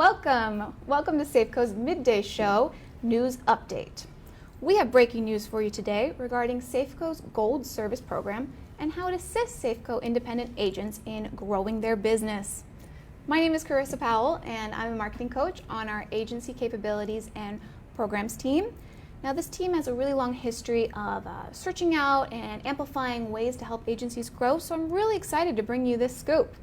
Welcome to Safeco's Midday Show News Update. We have breaking news for you today regarding Safeco's Gold Service Program and how it assists Safeco independent agents in growing their business. My name is Carissa Powell, and I'm a marketing coach on our agency capabilities and programs team. Now, this team has a really long history of searching out and amplifying ways to help agencies grow, so I'm really excited to bring you this scoop.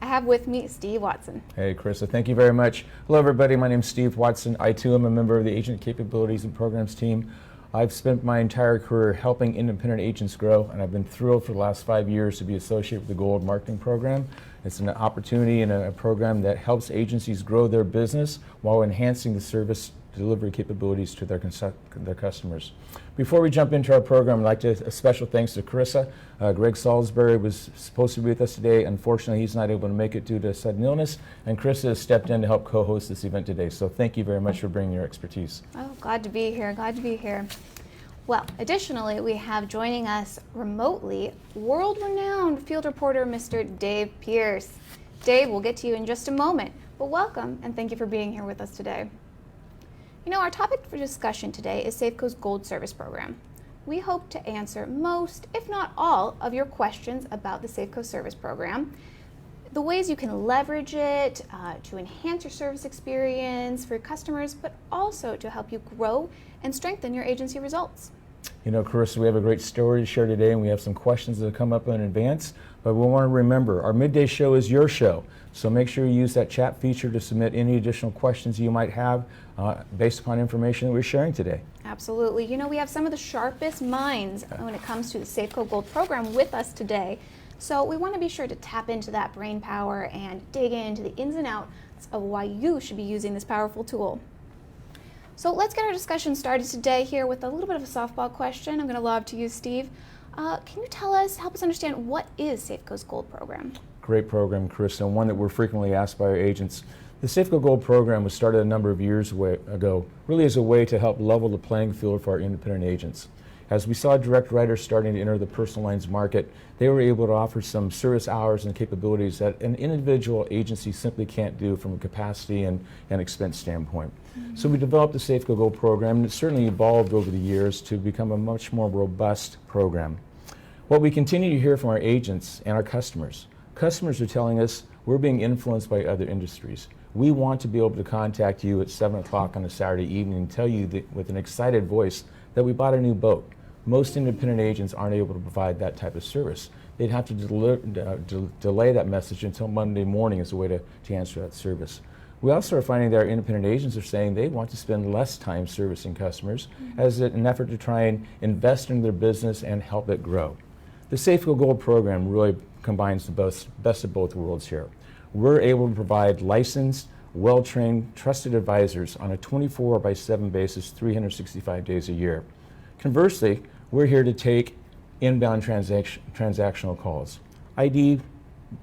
I have with me Steve Watson. Hey, Carissa, thank you very much. Hello, everybody. My name is Steve Watson. I, too, am a member of the Agent Capabilities and Programs team. I've spent my entire career helping independent agents grow, and I've been thrilled for the last 5 years to be associated with the Gold Marketing Program. It's an opportunity and a program that helps agencies grow their business while enhancing the service delivery capabilities to their customers. Before we jump into our program, I'd like to a special thanks to Carissa. Greg Salisbury was supposed to be with us today. Unfortunately, he's not able to make it due to sudden illness, and Carissa has stepped in to help co-host this event today. So thank you very much for bringing your expertise. Oh, glad to be here. Well, additionally, we have joining us remotely world-renowned field reporter, Mr. Dave Pierce. Dave, we'll get to you in just a moment, but welcome and thank you for being here with us today. You know, our topic for discussion today is Safeco's Gold Service Program. We hope to answer most, if not all, of your questions about the Safeco Service Program, the ways you can leverage it to enhance your service experience for your customers, but also to help you grow and strengthen your agency results. You know, Carissa, we have a great story to share today, and we have some questions that have come up in advance, but we want to remember, our midday show is your show, so make sure you use that chat feature to submit any additional questions you might have based upon information that we're sharing today. Absolutely. You know, we have some of the sharpest minds when it comes to the Safeco Gold program with us today, so we want to be sure to tap into that brain power and dig into the ins and outs of why you should be using this powerful tool. So let's get our discussion started today here with a little bit of a softball question. I'm going to lob to you, Steve. Can you help us understand what is Safeco's Gold program? Great program, Carissa, and one that we're frequently asked by our agents. The Safeco Gold program was started a number of years ago, really as a way to help level the playing field for our independent agents. As we saw direct writers starting to enter the personal lines market, they were able to offer some service hours and capabilities that an individual agency simply can't do from a capacity and expense standpoint. Mm-hmm. So we developed the Safeco Gold program, and it certainly evolved over the years to become a much more robust program. What we continue to hear from our agents and our customers are telling us we're being influenced by other industries. We want to be able to contact you at 7 o'clock on a Saturday evening and tell you that, with an excited voice, that we bought a new boat. Most independent agents aren't able to provide that type of service. They'd have to delay that message until Monday morning as a way to answer that service. We also are finding that our independent agents are saying they want to spend less time servicing customers as an effort to try and invest in their business and help it grow. The Safeco Gold program really combines the best of both worlds here. We're able to provide licensed, well-trained, trusted advisors on a 24/7 basis, 365 days a year. Conversely, we're here to take inbound transactional calls, ID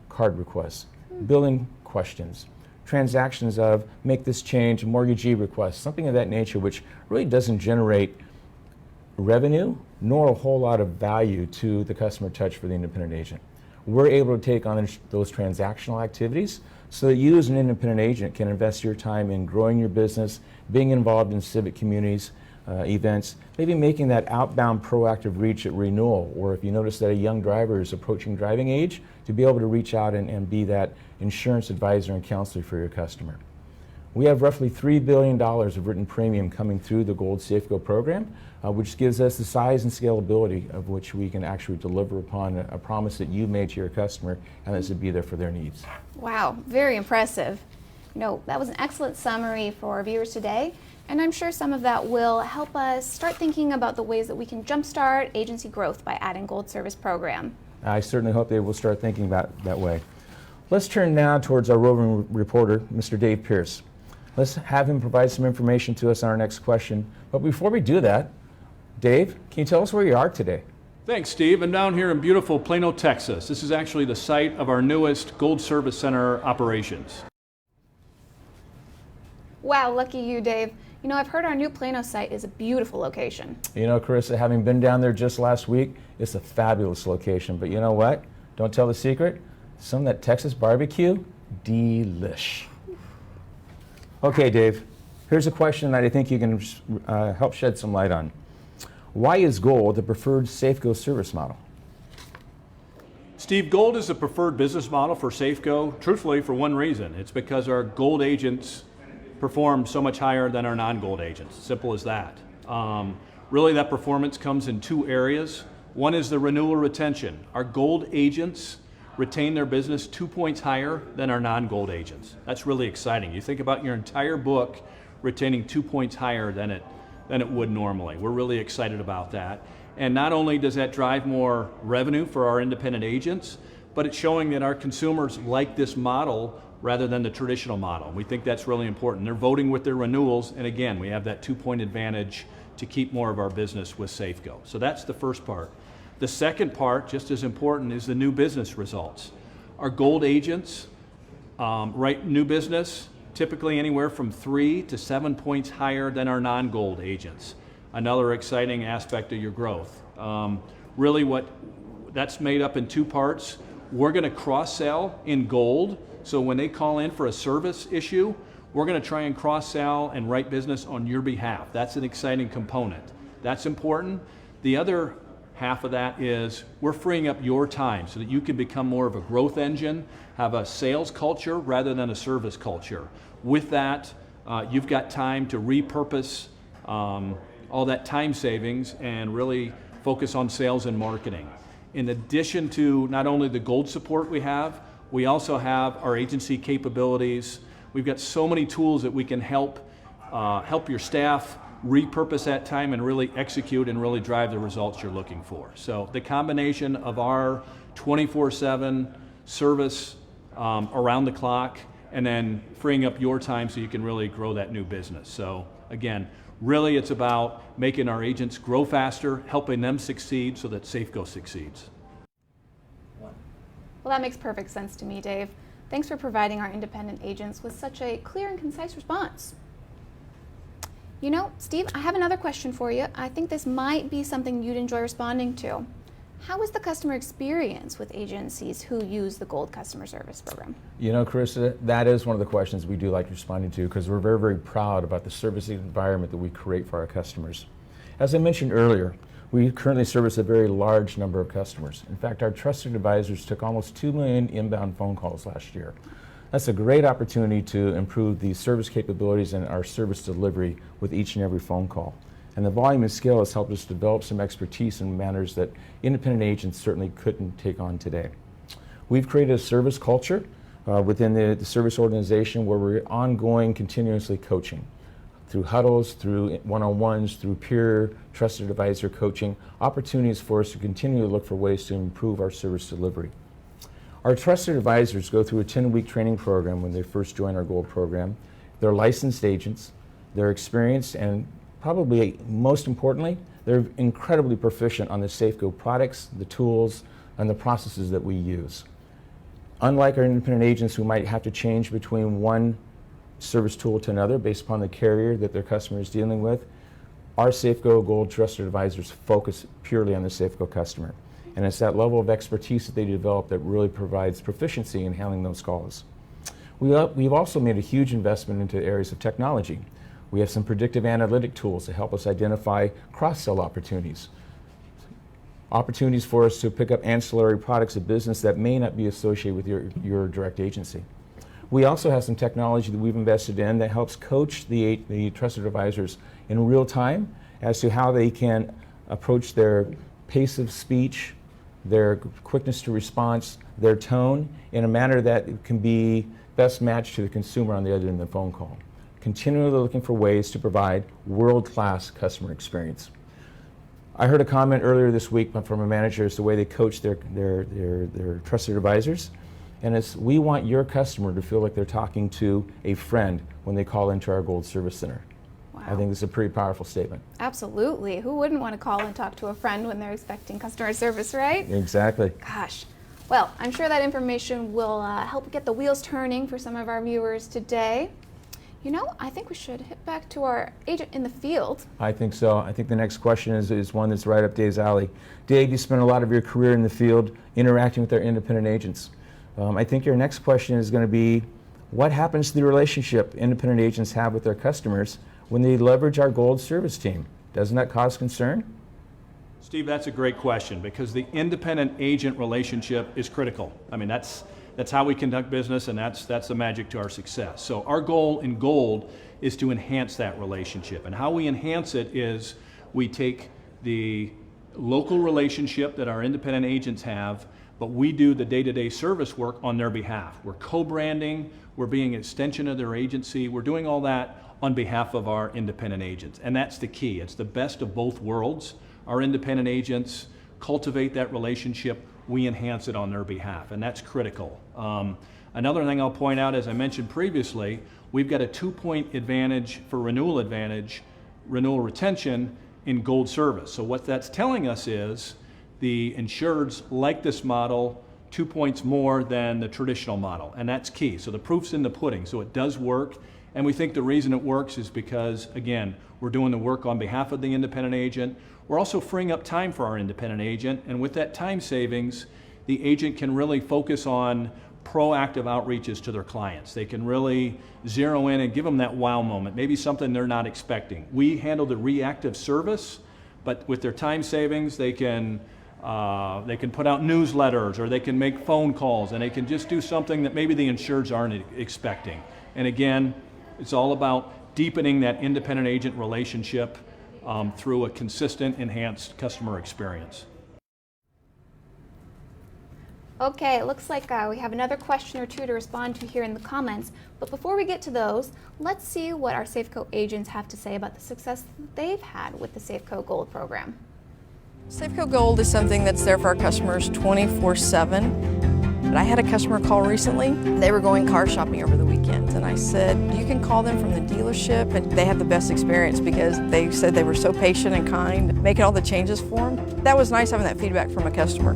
card requests, billing questions, transactions of make this change, mortgagee requests, something of that nature, which really doesn't generate revenue nor a whole lot of value to the customer touch for the independent agent. We're able to take on those transactional activities so that you as an independent agent can invest your time in growing your business, being involved in civic communities, events, maybe making that outbound proactive reach at renewal, or if you notice that a young driver is approaching driving age, to be able to reach out and be that insurance advisor and counselor for your customer. We have roughly $3 billion of written premium coming through the Gold Safeco program, which gives us the size and scalability of which we can actually deliver upon a promise that you made to your customer, and that's to be there for their needs. Wow, very impressive. You know, that was an excellent summary for our viewers today, and I'm sure some of that will help us start thinking about the ways that we can jumpstart agency growth by adding Gold Service Program. I certainly hope they will start thinking about it that way. Let's turn now towards our roving reporter, Mr. Dave Pierce. Let's have him provide some information to us on our next question. But before we do that, Dave, can you tell us where you are today? Thanks, Steve. I'm down here in beautiful Plano, Texas. This is actually the site of our newest Gold Service Center operations. Wow, lucky you, Dave. You know, I've heard our new Plano site is a beautiful location. You know, Carissa, having been down there just last week, it's a fabulous location. But you know what? Don't tell the secret. Some of that Texas barbecue, delish. Okay, Dave, here's a question that I think you can help shed some light on. Why is Gold the preferred Safeco service model? Steve, Gold is the preferred business model for Safeco, truthfully, for one reason. It's because our Gold agents perform so much higher than our non-Gold agents. Simple as that. Really, that performance comes in two areas. One is the renewal retention. Our Gold agents retain their business 2 points higher than our non-Gold agents. That's really exciting. You think about your entire book retaining 2 points higher than it would normally. We're really excited about that. And not only does that drive more revenue for our independent agents, but it's showing that our consumers like this model rather than the traditional model. We think that's really important. They're voting with their renewals, and again, we have that 2-point advantage to keep more of our business with Safeco. So that's the first part. The second part, just as important, is the new business results. Our Gold agents write new business typically anywhere from 3 to 7 points higher than our non-Gold agents. Another exciting aspect of your growth. Really that's made up in two parts. We're going to cross-sell in Gold, so when they call in for a service issue, we're going to try and cross-sell and write business on your behalf. That's an exciting component. That's important. The other half of that is we're freeing up your time so that you can become more of a growth engine, have a sales culture rather than a service culture. With that, you've got time to repurpose all that time savings and really focus on sales and marketing. In addition to not only the Gold support we also have our agency capabilities. We've got so many tools that we can help your staff repurpose that time and really execute and really drive the results you're looking for. So the combination of our 24/7 service around the clock and then freeing up your time so you can really grow that new business. So again, really it's about making our agents grow faster, helping them succeed so that Safeco succeeds. Well, that makes perfect sense to me, Dave. Thanks for providing our independent agents with such a clear and concise response. You know, Steve, I have another question for you. I think this might be something you'd enjoy responding to. How is the customer experience with agencies who use the Gold customer service program? You know, Carissa, that is one of the questions we do like responding to because we're very, very proud about the service environment that we create for our customers. As I mentioned earlier, we currently service a very large number of customers. In fact, our trusted advisors took almost 2 million inbound phone calls last year. That's a great opportunity to improve the service capabilities and our service delivery with each and every phone call. And the volume and scale has helped us develop some expertise in manners that independent agents certainly couldn't take on today. We've created a service culture within the service organization where we're ongoing, continuously coaching through huddles, through one-on-ones, through peer trusted advisor coaching, opportunities for us to continue to look for ways to improve our service delivery. Our trusted advisors go through a 10-week training program when they first join our Gold program. They're licensed agents, they're experienced, and probably most importantly, they're incredibly proficient on the Safeco products, the tools, and the processes that we use. Unlike our independent agents who might have to change between one service tool to another based upon the carrier that their customer is dealing with, our Safeco Gold Trusted Advisors focus purely on the Safeco customer. And it's that level of expertise that they develop that really provides proficiency in handling those calls. We've also made a huge investment into areas of technology. We have some predictive analytic tools to help us identify cross-sell opportunities. Opportunities for us to pick up ancillary products of business that may not be associated with your direct agency. We also have some technology that we've invested in that helps coach the trusted advisors in real time as to how they can approach their pace of speech, their quickness to response, their tone in a manner that can be best matched to the consumer on the other end of the phone call. Continually looking for ways to provide world-class customer experience. I heard a comment earlier this week from a manager as to the way they coach their trusted advisors. And it's, we want your customer to feel like they're talking to a friend when they call into our Gold Service Center. Wow. I think this is a pretty powerful statement. Absolutely. Who wouldn't want to call and talk to a friend when they're expecting customer service, right? Exactly. Gosh. Well, I'm sure that information will help get the wheels turning for some of our viewers today. You know, I think we should hit back to our agent in the field. I think so. I think the next question is one that's right up Dave's alley. Dave, you spent a lot of your career in the field interacting with our independent agents. I think your next question is going to be, What happens to the relationship independent agents have with their customers when they leverage our Gold service team? Doesn't that cause concern? Steve, that's a great question, because the independent agent relationship is critical. I mean, that's how we conduct business, and that's the magic to our success. So our goal in Gold is to enhance that relationship. And how we enhance it is we take the local relationship that our independent agents have, but we do the day-to-day service work on their behalf. We're co-branding, we're being an extension of their agency, we're doing all that on behalf of our independent agents. And that's the key. It's the best of both worlds. Our independent agents cultivate that relationship, we enhance it on their behalf, and that's critical. Another thing I'll point out, as I mentioned previously, we've got a 2-point advantage for renewal retention in Gold service. So what that's telling us is the insureds like this model 2 points more than the traditional model, and that's key. So the proof's in the pudding, so it does work, and we think the reason it works is because, again, we're doing the work on behalf of the independent agent. We're also freeing up time for our independent agent, and with that time savings, the agent can really focus on proactive outreaches to their clients. They can really zero in and give them that wow moment, maybe something they're not expecting. We handle the reactive service, but with their time savings, they can put out newsletters, or they can make phone calls, and they can just do something that maybe the insureds aren't expecting. And again, it's all about deepening that independent agent relationship through a consistent, enhanced customer experience. Okay, it looks like we have another question or two to respond to here in the comments. But before we get to those, let's see what our Safeco agents have to say about the success that they've had with the Safeco Gold program. Safeco Gold is something that's there for our customers 24/7. But I had a customer call recently. They were going car shopping over the weekend, and I said, you can call them from the dealership, and they have the best experience because they said they were so patient and kind, making all the changes for them. That was nice having that feedback from a customer.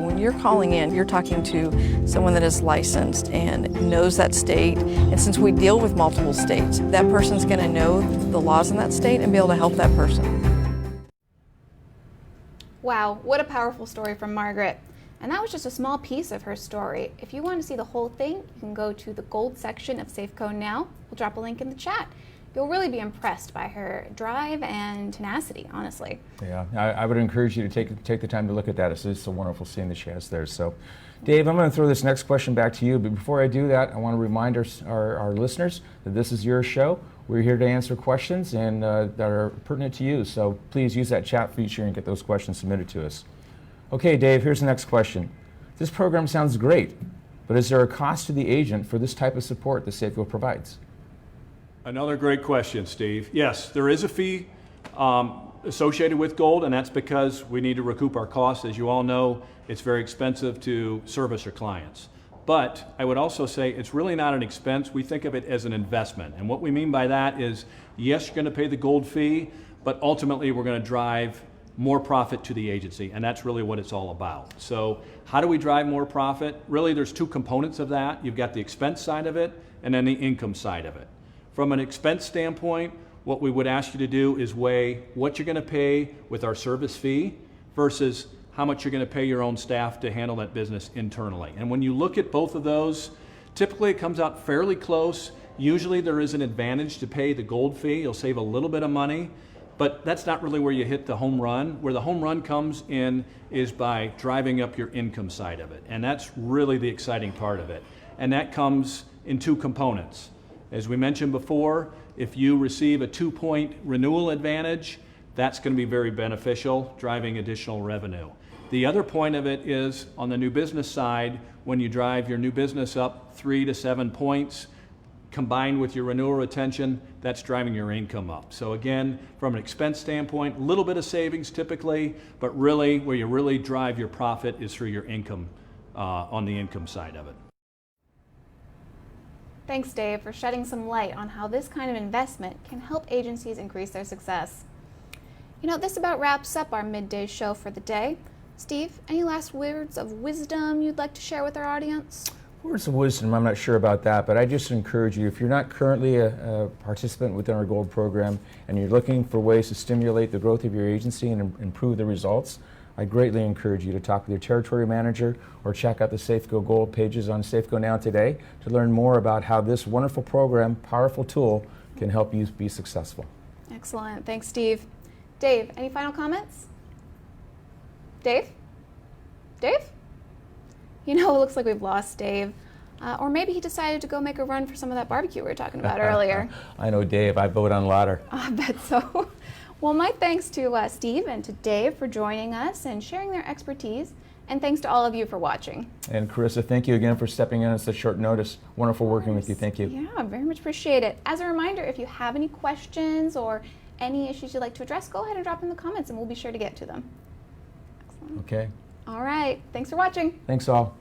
When you're calling in, you're talking to someone that is licensed and knows that state, and since we deal with multiple states, that person's going to know the laws in that state and be able to help that person. Wow, what a powerful story from Margaret. And that was just a small piece of her story. If you want to see the whole thing, you can go to the Gold section of Safeco now. We'll drop a link in the chat. You'll really be impressed by her drive and tenacity, honestly. Yeah, I would encourage you to take the time to look at that. It's just a wonderful scene that she has there. So, Dave, I'm going to throw this next question back to you. But before I do that, I want to remind our listeners that this is your show. We're here to answer questions and that are pertinent to you. So please use that chat feature and get those questions submitted to us. Okay, Dave, here's the next question. This program sounds great, but is there a cost to the agent for this type of support that Safeco provides? Another great question, Steve. Yes, there is a fee associated with Gold, and that's because we need to recoup our costs. As you all know, it's very expensive to service your clients. But I would also say it's really not an expense. We think of it as an investment. And what we mean by that is, yes, you're going to pay the Gold fee, but ultimately we're going to drive more profit to the agency, and that's really what it's all about. So how do we drive more profit? Really, there's two components of that. You've got the expense side of it, and then the income side of it. From an expense standpoint, what we would ask you to do is weigh what you're going to pay with our service fee versus how much you're going to pay your own staff to handle that business internally. And when you look at both of those, typically it comes out fairly close. Usually there is an advantage to pay the Gold fee. You'll save a little bit of money. But that's not really where you hit the home run. Where the home run comes in is by driving up your income side of it. And that's really the exciting part of it. And that comes in two components. As we mentioned before, if you receive a 2-point renewal advantage, that's going to be very beneficial, driving additional revenue. The other point of it is on the new business side, when you drive your new business up 3 to 7 points, combined with your renewal retention, that's driving your income up. So again, from an expense standpoint, a little bit of savings typically, but really where you really drive your profit is through your income, on the income side of it. Thanks, Dave, for shedding some light on how this kind of investment can help agencies increase their success. You know, this about wraps up our midday show for the day. Steve, any last words of wisdom you'd like to share with our audience? Words of wisdom, I'm not sure about that, but I just encourage you, if you're not currently a participant within our Gold program and you're looking for ways to stimulate the growth of your agency and improve the results, I greatly encourage you to talk with your territory manager or check out the Safeco Gold pages on Safeco Now today to learn more about how this wonderful program, powerful tool, can help you be successful. Excellent. Thanks, Steve. Dave, any final comments? Dave? Dave? You know, it looks like we've lost Dave. Or maybe he decided to go make a run for some of that barbecue we were talking about earlier. I know Dave. I vote on Lauder. I bet so. Well, my thanks to Steve and to Dave for joining us and sharing their expertise. And thanks to all of you for watching. And Carissa, thank you again for stepping in at such short notice. Wonderful working with you. Thank you. Yeah, very much appreciate it. As a reminder, if you have any questions or any issues you'd like to address, go ahead and drop in the comments and we'll be sure to get to them. Excellent. Okay. All right. Thanks for watching. Thanks all.